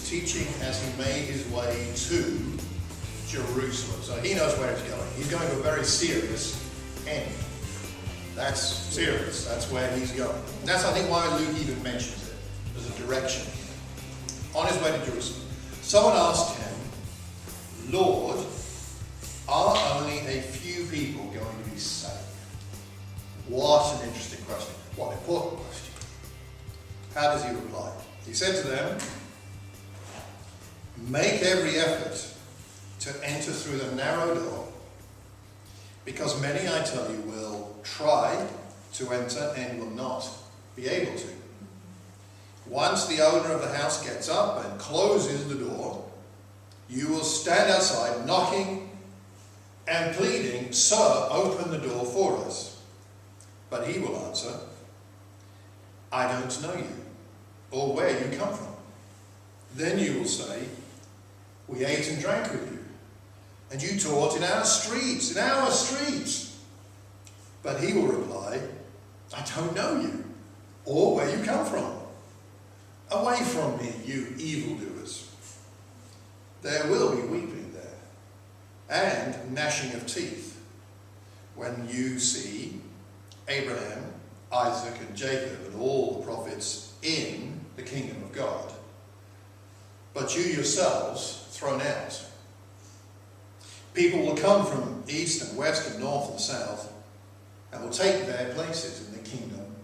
was teaching as he made his way to Jerusalem. So he knows where he's going. He's going to a very serious end. That's serious. That's where he's going. And that's, I think, why Luke even mentions it as a direction. On his way to Jerusalem, someone asked him, Lord, are only a few people going to be saved? What an interesting question. What an important question. How does he reply? He said to them, make every effort to enter through the narrow door, because many, I tell you, will try to enter and will not be able to. Once the owner of the house gets up and closes the door, you will stand outside knocking and pleading, Sir, open the door for us. But he will answer, I don't know you, or where you come from. Then you will say, we ate and drank with you, and you taught in our streets, But he will reply, I don't know you, or where you come from. Away from me, you evildoers. There will be weeping there, and gnashing of teeth, when you see Abraham, Isaac, and Jacob, and all the prophets in the kingdom of God, but you yourselves thrown out. People will come from east and west and north and south, and will take their places in the kingdom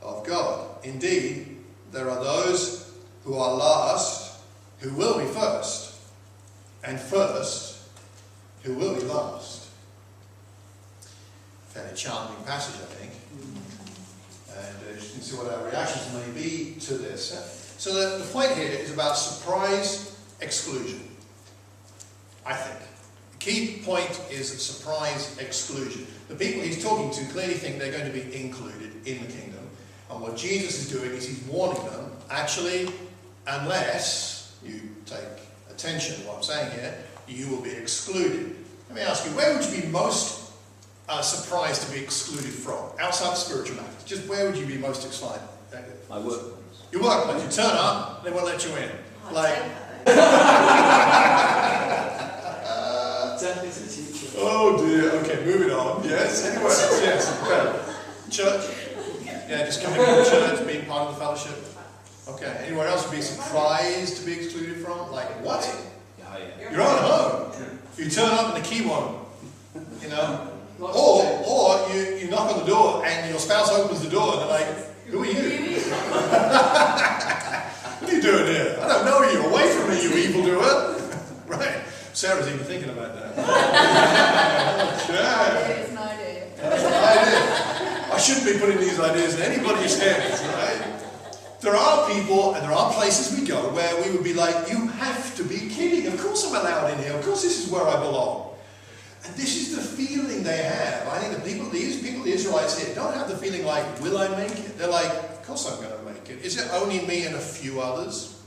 of God. Indeed, there are those who are last who will be first, and first who will be last. Fairly challenging passage, I think. And you can see what our reactions may be to this. So the point here is about surprise exclusion, I think. The key point is surprise exclusion. The people he's talking to clearly think they're going to be included in the kingdom. And what Jesus is doing is he's warning them, actually, unless you take attention to what I'm saying here, you will be excluded. Let me ask you, where would you be most surprised to be excluded from? Outside of spiritual matters. Just where would you be most excited? My workplace. Your workplace. You turn up, they won't let you in. Exactly to the teacher. Oh dear. Okay, moving on. Yes. Anywhere else? Yes. Better. Church. Yeah, just coming to church, being part of the fellowship. Okay. Anywhere else would be surprised to be excluded from? Like what? Yeah. You're on home. If you turn up and the key won't, you know. Or you knock on the door and your spouse opens the door and they're like, who are you? What are you doing here? I don't know you. Away from me, you evildoer. Right. Sarah's even thinking about that. Okay. It's an idea. That's an idea. I shouldn't be putting these ideas in anybody's heads, right? There are people and there are places we go where we would be like, you have to be kidding. Of course I'm allowed in here. Of course this is where I belong. And this is the feeling they have. I think these people, the Israelites here, don't have the feeling like, will I make it? They're like, of course I'm going to make it. Is it only me and a few others?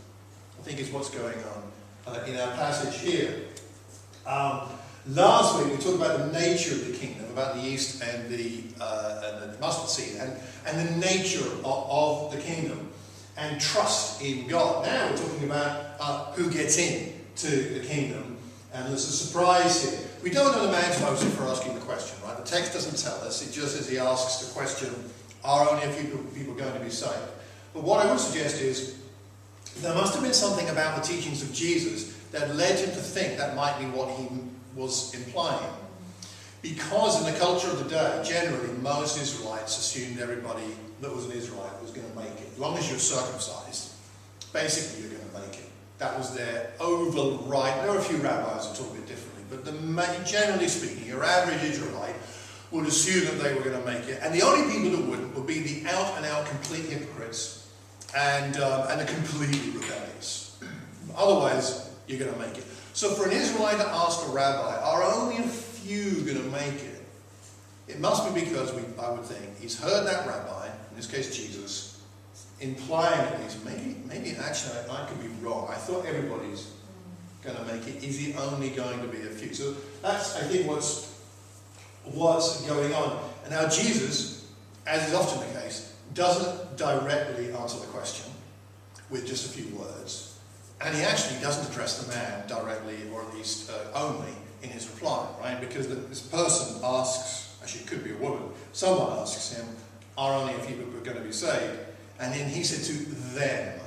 I think is what's going on in our passage here. Last week we talked about the nature of the kingdom, about the yeast and the mustard seed, and the nature of the kingdom, and trust in God. Now we're talking about who gets in to the kingdom, and there's a surprise here. We don't know the man's motive for asking the question, right? The text doesn't tell us. It just says he asks the question, are only a few people going to be saved? But what I would suggest is there must have been something about the teachings of Jesus that led him to think that might be what he was implying. Because in the culture of the day, generally, most Israelites assumed everybody that was an Israelite was going to make it. As long as you're circumcised, basically you're going to make it. That was their override. There are a few rabbis who talk a bit differently, but generally speaking, your average Israelite would assume that they were going to make it. And the only people that wouldn't would be the out-and-out complete hypocrites and the completely rebellious. Otherwise, you're going to make it. So for an Israelite to ask a rabbi, are only a few going to make it? It must be because, I would think, he's heard that rabbi, in this case Jesus, implying at least, maybe actually I could be wrong. I thought everybody's going to make it. Is it only going to be a few? So that's, I think, what's going on. And now Jesus, as is often the case, doesn't directly answer the question with just a few words. And he actually doesn't address the man directly, or at least only in his reply, right? Because this person asks, actually it could be a woman, someone asks him, are only a few people going to be saved? And then he said to them,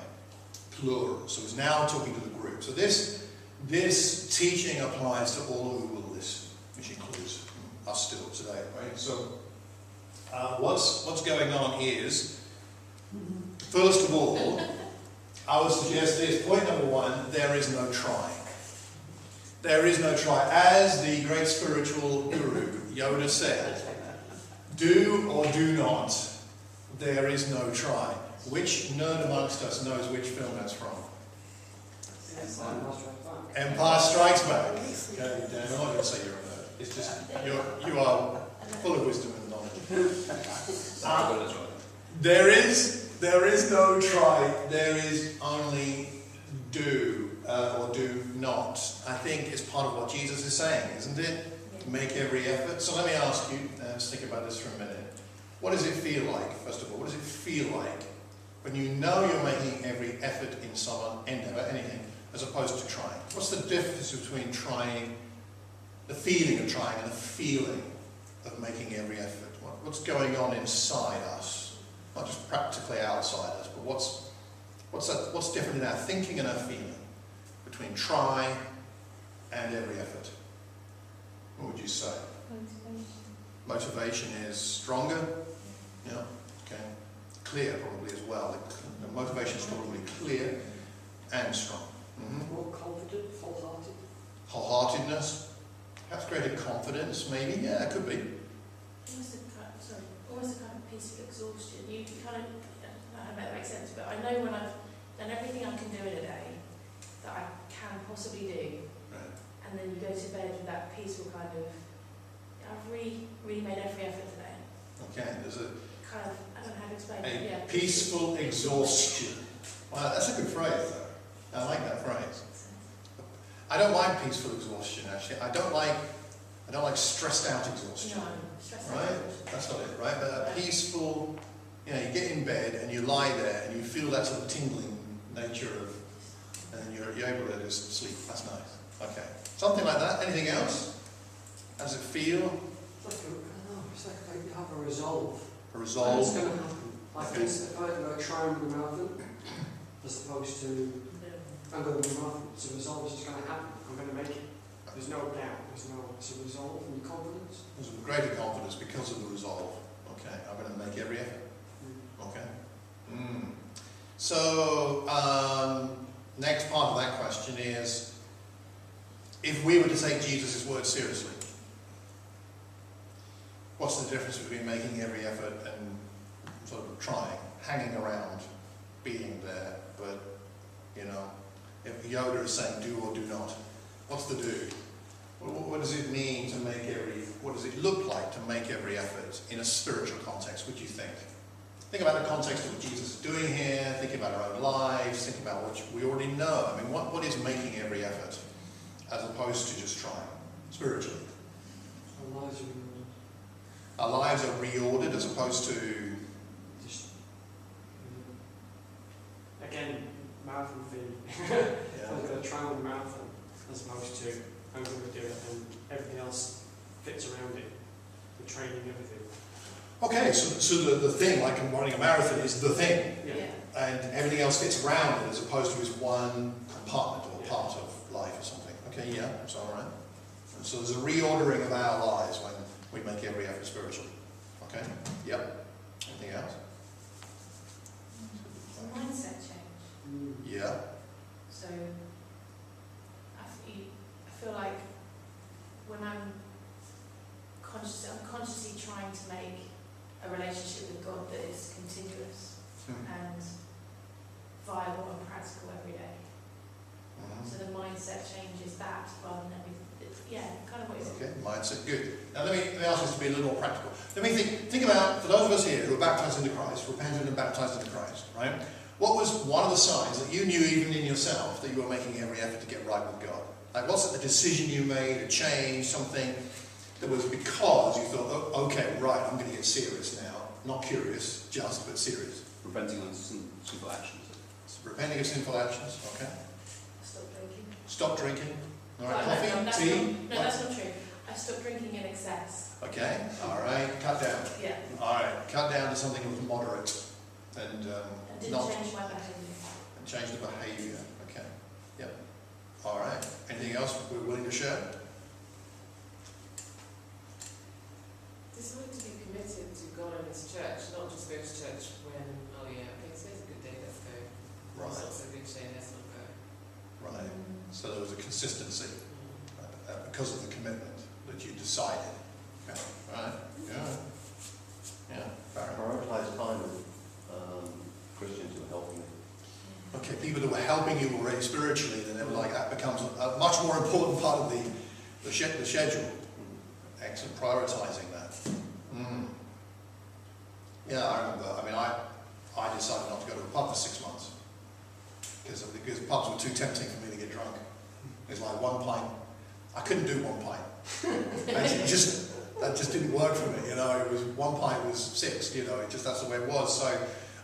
plural. So he's now talking to the group. So this teaching applies to all who will listen, which includes us still today, right? So what's going on is, first of all, I would suggest this. Point number one, there is no trying. There is no try. As the great spiritual guru, Yoda, said, do or do not, there is no try. Which nerd amongst us knows which film that's from? Empire Strikes Back. Okay, Dan, I'm not going to say you're a nerd. It's just, you are full of wisdom and knowledge. There is no try, there is only do or do not. I think it's part of what Jesus is saying, isn't it? Make every effort. So let me ask you, let's think about this for a minute. What does it feel like, first of all? What does it feel like when you know you're making every effort in some endeavour, anything, as opposed to trying? What's the difference between trying, the feeling of trying, and the feeling of making every effort? What's going on inside us? Not just practically outside us, but what's different in our thinking and our feeling between try and every effort? What would you say? Motivation is stronger? Yeah, okay. Clear probably as well. The motivation is probably clear and strong. More confident, wholehearted. Wholeheartedness? Perhaps greater confidence, maybe? Yeah, it could be. Almost a kind of peace of exhaustion. You kind of, I don't know if that makes sense, but I know when I've done everything I can do in a day that I can possibly do, Right. and then you go to bed with that peaceful kind of, I've really made every effort today. Okay, there's a Kind of, I don't know how to explain it. Yeah. peaceful exhaustion. Wow, that's a good phrase though. I like that phrase. I don't like peaceful exhaustion actually. I don't like stressed out exhaustion. No, stress Right? That's not it, right? But a peaceful, you get in bed and you lie there and you feel that sort of tingling nature of, and you're able to just sleep. That's nice. Okay. Something like that. Anything else? How does it feel? It's like you have a resolve. A resolve? It's going to happen. Like for instance, if I go trying with a marathon, as opposed to I'm going to do a marathon, it's a resolve, it's just going to happen. I'm going to make it. There's no doubt. It's a resolve and confidence. There's a greater confidence because of the resolve. Okay, I'm going to make every effort. Okay. So, next part of that question is, if we were to take Jesus' word seriously, what's the difference between making every effort and sort of trying, hanging around, being there, but, if Yoda is saying do or do not, what's the do? What does it mean to make what does it look like to make every effort in a spiritual context? What do you think? Think about the context of what Jesus is doing here, think about our own lives, think about what we already know. I mean, what is making every effort as opposed to just trying, spiritually? Our lives are reordered as opposed to... Just, again, marathon theme. Yeah. I'm going to try with a marathon as opposed to I'm going to do it and everything else fits around it. The training, everything. Okay, so the thing, like running a marathon, is the thing. Yeah. And everything else fits around it as opposed to as one compartment or part of life or something. Okay, yeah, that's all right. And so there's a reordering of our lives when we make every effort spiritually. Okay, yep. Anything else? It's a mindset change. Yeah. So I feel like when I'm consciously trying to make a relationship with God that is continuous and viable and practical every day. So the mindset change is that rather than everything. Kind of what you said. Okay, mindset, good. Now let me ask this to be a little more practical. Let me think about, for those of us here who are baptized into Christ, repentant and baptized into Christ, right? What was one of the signs that you knew even in yourself that you were making every effort to get right with God? Like, what's it, a decision you made, a change, something that was because you thought, oh, okay, right, I'm going to get serious now. Not curious, but serious. Repenting on sinful actions. Repenting of sinful actions, okay. Stop drinking. All right, No, coffee, that's tea. not, no, that's not true. I stopped drinking in excess. Okay, all right, cut down. Yeah. All right, cut down to something that was moderate and I didn't not change my behaviour. and change the behaviour. Okay, yep. All right. Anything else we're willing to share? Decide to be committed to God and His church, not just go to church when, oh yeah, okay, today's a good day, let's go. Right. It's not so good today, let's not go. Right. So there was a consistency because of the commitment that you decided. Okay. Right. Yeah. Yeah. Fair enough. Prioritise time with Christians who are helping you. Okay, people that were helping you already spiritually, then they were like, that becomes a much more important part of the schedule. Excellent, prioritising that. Mm. Yeah, I remember. I mean, I decided not to go to a pub for 6 months because pubs were too tempting for me to get drunk. It was like 1 pint. I couldn't do 1 pint. And that just didn't work for me. You know, it was 1 pint was 6. You know, that's the way it was. So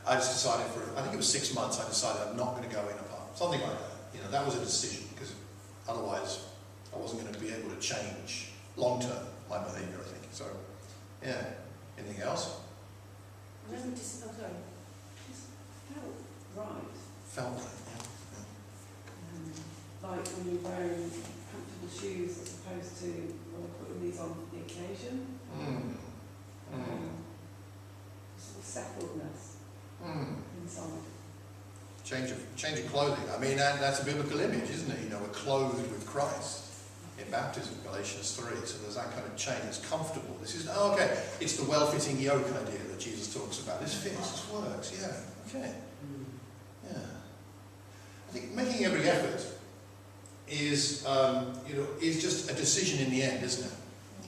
I just decided I think it was 6 months. I decided I'm not going to go in a pub, something like that. You know, that was a decision because otherwise I wasn't going to be able to change long term my behaviour. I think so. Yeah. Anything else? I remember just, oh sorry. Just felt right. Felt like Like when you're wearing comfortable shoes as opposed to putting these on for the occasion. Sort of settledness inside. Change of clothing. I mean, that's a biblical image, isn't it? You know, we're clothed with Christ in baptism, Galatians 3. So there's that kind of change. It's comfortable. This is, it's the well-fitting yoke idea that Jesus talks about. This fits, this works. Yeah, okay. Yeah. I think making every effort is just a decision in the end, isn't it?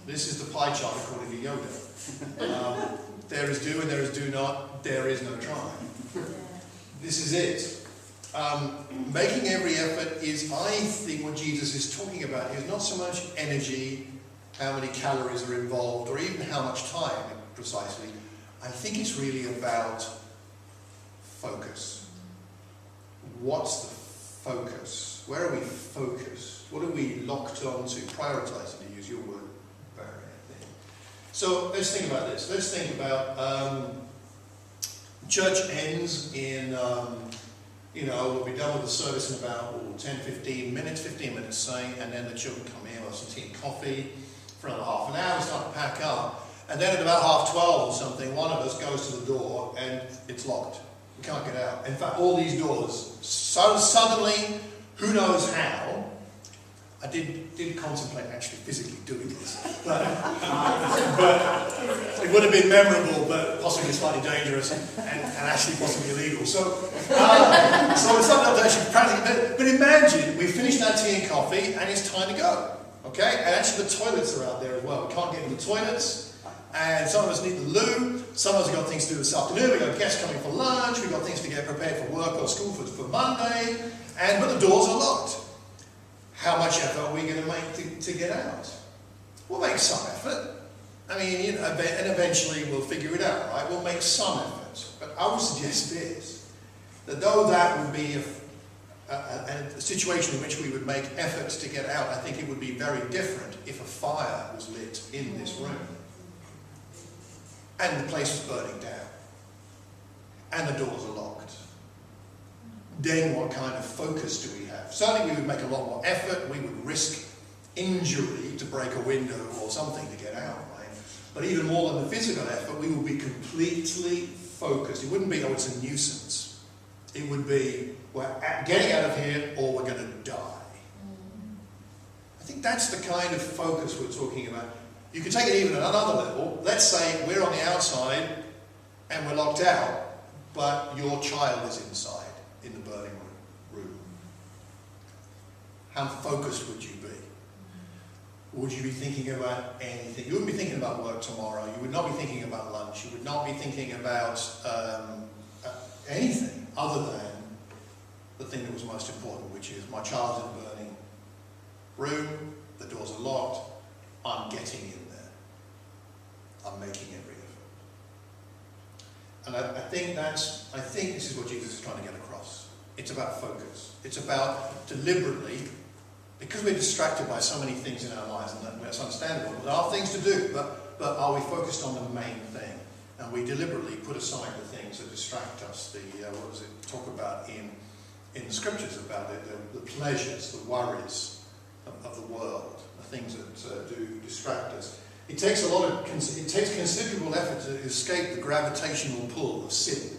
This is the pie chart according to Yoda. There is do and there is do not. There is no try. This is it. Making every effort is, I think, what Jesus is talking about is not so much energy, how many calories are involved, or even how much time precisely. I think it's really about focus. What's the focus? Where are we focused? What are we locked onto? Prioritising, to use your word, Barry, I think. So let's think about this. Let's think about church ends in, we'll be done with the service in about 15 minutes say, and then the children come in, we'll have some tea and coffee for another half an hour, we start to pack up. And then at about 12:30 or something, one of us goes to the door and it's locked. We can't get out. In fact, all these doors, so suddenly, who knows how, I did contemplate actually physically doing this, but it would have been memorable, but possibly slightly dangerous and actually possibly illegal. So it's something that actually practically. But imagine we finished our tea and coffee and it's time to go. Okay, and actually the toilets are out there as well. We can't get in the toilets, and some of us need the loo. Some of us have got things to do this afternoon. We've got guests coming for lunch. We've got things to get prepared for work or school for Monday, but the doors are locked. How much effort are we going to make to get out? We'll make some effort. I mean, and eventually we'll figure it out, right? We'll make some effort. But I would suggest this, that though that would be a situation in which we would make efforts to get out, I think it would be very different if a fire was lit in this room and the place was burning down and the doors are locked. Then what kind of focus do we have? Certainly we would make a lot more effort. We would risk injury to break a window or something to get out, right? But even more than the physical effort, we would be completely focused. It wouldn't be, it's a nuisance. It would be, we're getting out of here or we're going to die. I think that's the kind of focus we're talking about. You can take it even at another level. Let's say we're on the outside and we're locked out, but your child is inside in the burning room. How focused would you be? Would you be thinking about anything? You wouldn't be thinking about work tomorrow. You would not be thinking about lunch. You would not be thinking about anything other than the thing that was most important, which is my child's in a burning room, the doors are locked, I'm getting in there. I'm making every effort. And I think this is what Jesus is trying to get across. It's about focus. It's about deliberately Because we're distracted by so many things in our lives, and that's understandable. There are things to do, but are we focused on the main thing? And we deliberately put aside the things that distract us. What does it talk about in the scriptures about it? The pleasures, the worries of the world, the things that do distract us. It takes considerable effort to escape the gravitational pull of sin,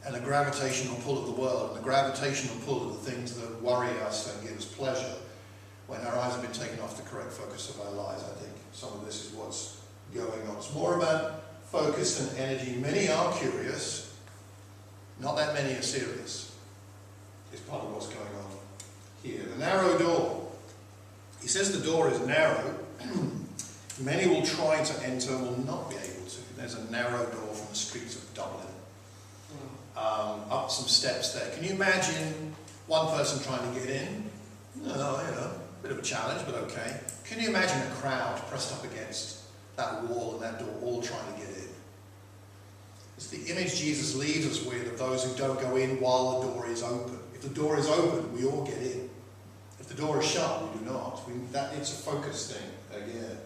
and the gravitational pull of the world, and the gravitational pull of the things that worry us and give us pleasure. When our eyes have been taken off the correct focus of our lives, I think some of this is what's going on. It's more about focus and energy. Many are curious, not that many are serious. It's part of what's going on here. The narrow door. He says the door is narrow. Many will try to enter and will not be able to. There's a narrow door from the streets of Dublin. Up some steps there. Can you imagine one person trying to get in? No, a bit of a challenge, but okay. Can you imagine a crowd pressed up against that wall and that door, all trying to get in? It's the image Jesus leaves us with of those who don't go in while the door is open. If the door is open, we all get in. If the door is shut, we do not. It's a focus thing again.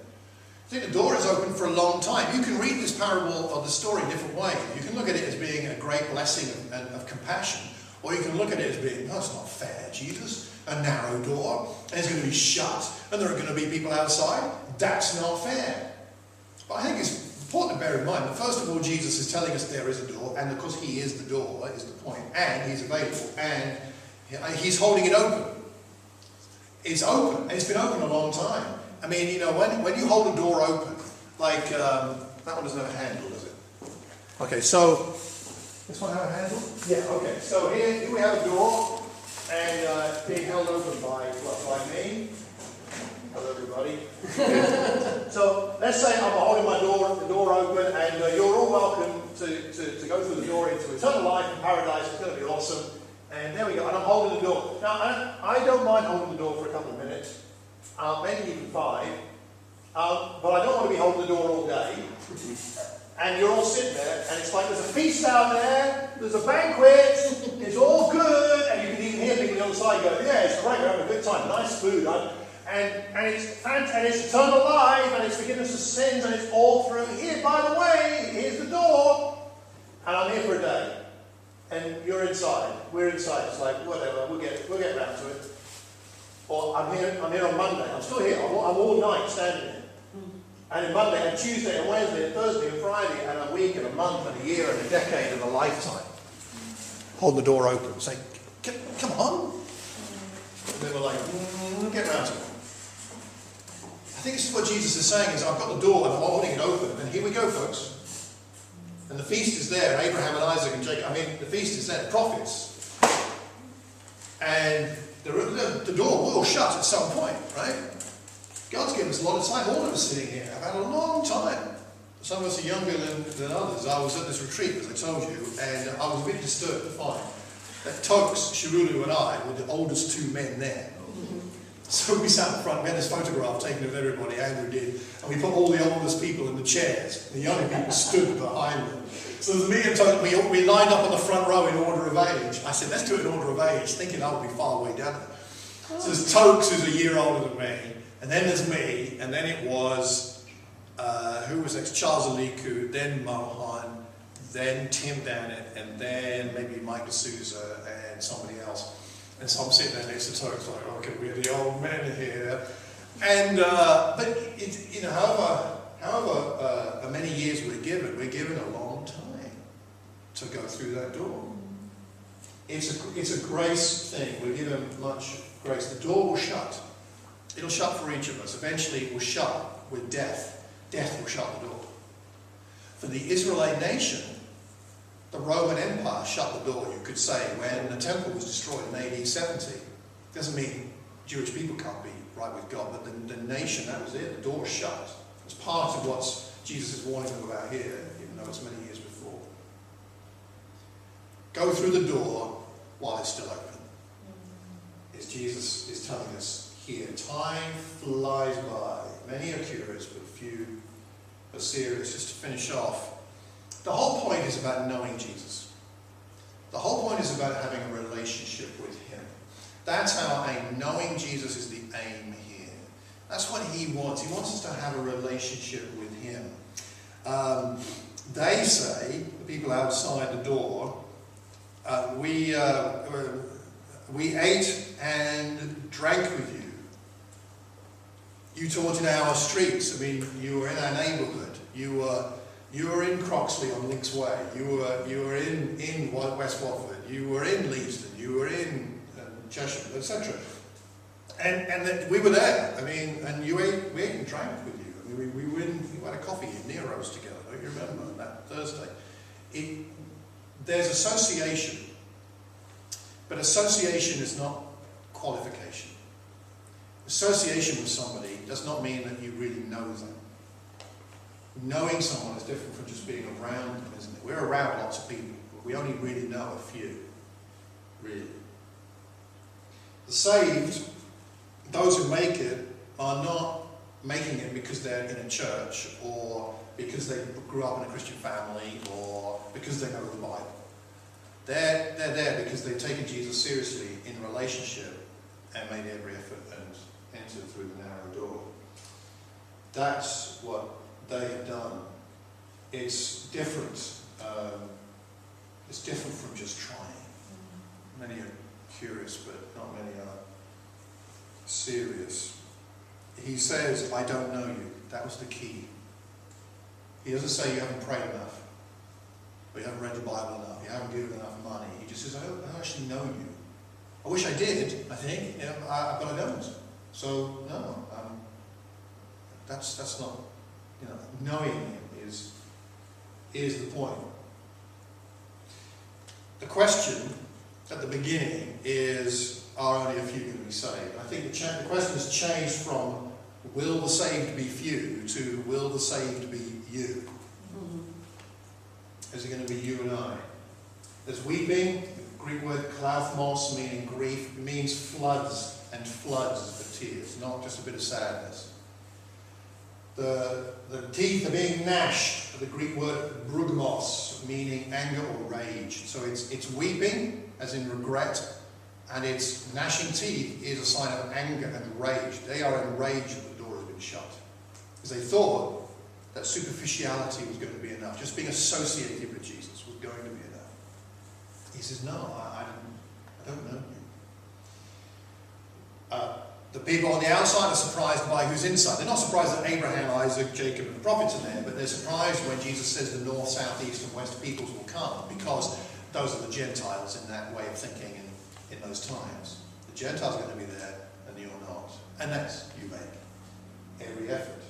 I think the door is open for a long time. You can read this parable of the story in different ways. You can look at it as being a great blessing of compassion, or you can look at it as being, no, it's not fair, Jesus. A narrow door, and it's going to be shut, and there are going to be people outside. That's not fair. But I think it's important to bear in mind that first of all, Jesus is telling us there is a door, and of course he is the door, is the point, and he's available, and he's holding it open. It's open, and it's been open a long time. I mean, when you hold a door open, like, that one doesn't have a handle, does it? Okay, so, this one have a handle? Yeah, okay. So here we have a door, and being held open by me. Hello, everybody. So, let's say I'm holding the door open, and you're all welcome to go through the door into eternal life and paradise. It's going to be awesome. And there we go, and I'm holding the door. Now, I don't mind holding the door for a couple of minutes. Maybe even 5, but I don't want to be holding the door all day. And you're all sitting there, and it's like there's a feast out there, there's a banquet, it's all good, and you can even hear people on the other side go, yeah, it's great, we're having a good time, nice food, and it's fantastic, and it's eternal life, and it's forgiveness of sins, and it's all through here. By the way, here's the door, and I'm here for a day, and you're inside, we're inside. It's like whatever, we'll get around to it. Or I'm here on Monday. I'm still here. I'm all night standing here. And then Monday and Tuesday and Wednesday and Thursday and Friday and a week and a month and a year and a decade and a lifetime. Hold the door open. Say, come on. And they were like, we'll get around to it. I think this is what Jesus is saying is I've got the door and I'm holding it open. And here we go, folks. And the feast is there. Abraham and Isaac and Jacob. I mean, the feast is there. The prophets. And the door will shut at some point, right? God's given us a lot of time. All of us sitting here have had a long time. Some of us are younger than others. I was at this retreat, as I told you, and I was a bit disturbed to find that Tokes, Shirulu and I were the oldest 2 men there. So we sat in front, we had this photograph taken of everybody, Andrew did, and we put all the oldest people in the chairs. The younger people stood behind them. So there's me and Tokes, we lined up on the front row in order of age. I said, let's do it in order of age, thinking I would be far way down there. So there's Tokes, who's a year older than me, and then there's me, and then it was, who was next? Charles Aliku, then Mohan, then Tim Dannett, and then maybe Mike D'Souza and somebody else. And so I'm sitting there next to Tokes, like, okay, we're the old men here. And, but, however many years we're given a long time to go through that door. It's a grace thing. We're given much grace. The door will shut. It'll shut for each of us. Eventually it will shut with death. Death will shut the door. For the Israelite nation, the Roman Empire shut the door, you could say, when the temple was destroyed in AD 70. Doesn't mean Jewish people can't be right with God, but the nation, that was it. The door shut. It's part of what Jesus is warning them about here, even though it's many years before. Go through the door while it's still open. As Jesus is telling us here, time flies by. Many are curious, but few are serious. Just to finish off, the whole point is about knowing Jesus. The whole point is about having a relationship with him. That's how aim. Knowing Jesus is the aim here. That's what he wants. He wants us to have a relationship with him. They say, the people outside the door, we ate and drank with you. You taught in our streets. I mean, you were in our neighbourhood. You were in Croxley on Links Way. You were in West Watford. You were in Leavesden. You were in Cheshire, etc. And we were there. I mean, and we ate and drank with you. I mean, we had a coffee in Nero's together. Don't you remember that Thursday? There's association, but association is not qualification. Association with somebody does not mean that you really know them. Knowing someone is different from just being around them, isn't it? We're around lots of people, but we only really know a few. Really. The saved, those who make it, are not making it because they're in a church or because they grew up in a Christian family or because they know the Bible. They're there because they've taken Jesus seriously in relationship and made every effort and entered through the narrow door. That's what they have done. It's different. It's different from just trying. Many are curious, but not many are serious. He says, I don't know you. That was the key. He doesn't say you haven't prayed enough, or you haven't read the Bible enough, you haven't given enough money. He just says, I don't actually know you. I wish I did, I think, but I don't. So, no. That's not, knowing him is the point. The question at the beginning is, are only a few going to be saved? I think the question has changed from, will the saved be few, to will the saved be you? Is it going to be you and I? There's weeping, the Greek word klathmos, meaning grief, it means floods and floods of tears, not just a bit of sadness. The teeth are being gnashed, the Greek word brugmos, meaning anger or rage. So it's weeping, as in regret, and it's gnashing teeth is a sign of anger and rage. They are enraged that the door has been shut. Because they thought that superficiality was going to be enough. Just being associated with Jesus was going to be enough. He says, no, I don't know you. The people on the outside are surprised by who's inside. They're not surprised that Abraham, Isaac, Jacob and the prophets are there, but they're surprised when Jesus says the north, south, east and west peoples will come, because those are the Gentiles in that way of thinking in those times. The Gentiles are going to be there and you're not. Unless you make every effort.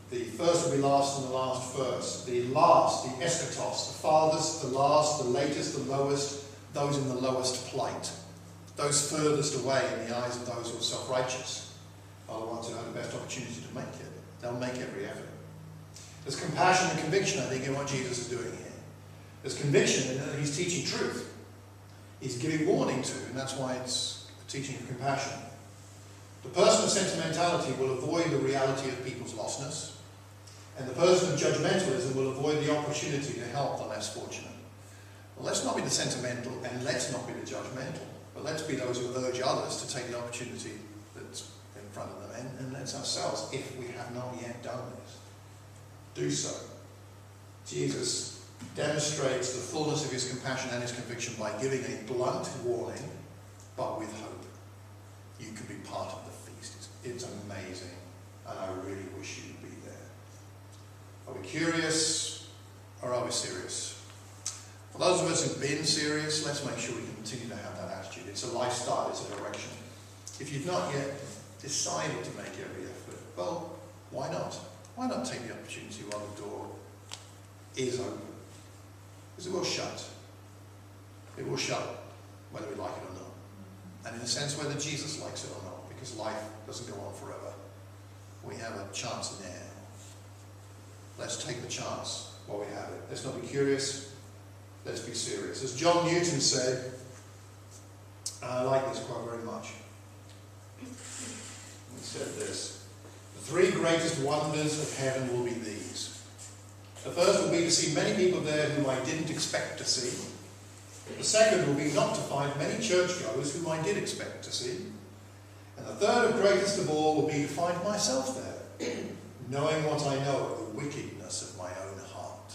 The first will be last and the last first. The last, the eschatos, the farthest, the last, the latest, the lowest, those in the lowest plight. Those furthest away in the eyes of those who are self-righteous are the ones who have the best opportunity to make it. They'll make every effort. There's compassion and conviction, I think, in what Jesus is doing here. There's conviction in that he's teaching truth. He's giving warning to, and that's why it's a teaching of compassion. The person of sentimentality will avoid the reality of people's lostness, and the person of judgmentalism will avoid the opportunity to help the less fortunate. Well, let's not be the sentimental, and let's not be the judgmental. But let's be those who urge others to take the opportunity that's in front of them, and let's ourselves, if we have not yet done this, do so. Jesus demonstrates the fullness of his compassion and his conviction by giving a blunt warning, but with hope. You can be part of the feast. It's amazing, and I really wish you'd be there. Are we curious, or are we serious? For those of us who've been serious, let's make sure we continue to have that attitude. It's a lifestyle, it's a direction. If you've not yet decided to make every effort, well, why not? Why not take the opportunity while the door is open? Because it will shut. It will shut, whether we like it or not. And in a sense, whether Jesus likes it or not, because life doesn't go on forever. We have a chance now. Let's take the chance while we have it. Let's not be curious. Let's be serious. As John Newton said, and I like this quote very much, he said this: the three greatest wonders of heaven will be these. The first will be to see many people there whom I didn't expect to see. The second will be not to find many churchgoers whom I did expect to see. And the third and greatest of all will be to find myself there, knowing what I know of the wickedness of my own heart.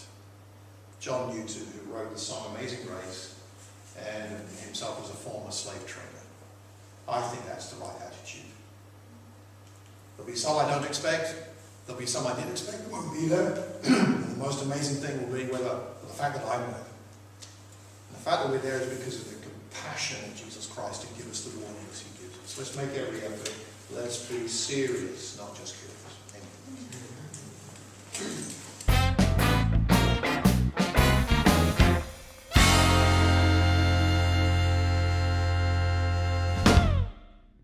John Newton, who wrote the song Amazing Grace, and himself was a former slave trader. I think that's the right attitude. There'll be some I don't expect. There'll be some I did expect that won't be there. And the most amazing thing will be the fact that I'm there. And the fact that we're there is because of the compassion of Jesus Christ to give us the warnings he gives us. Let's make every effort. Let's be serious, not just curious.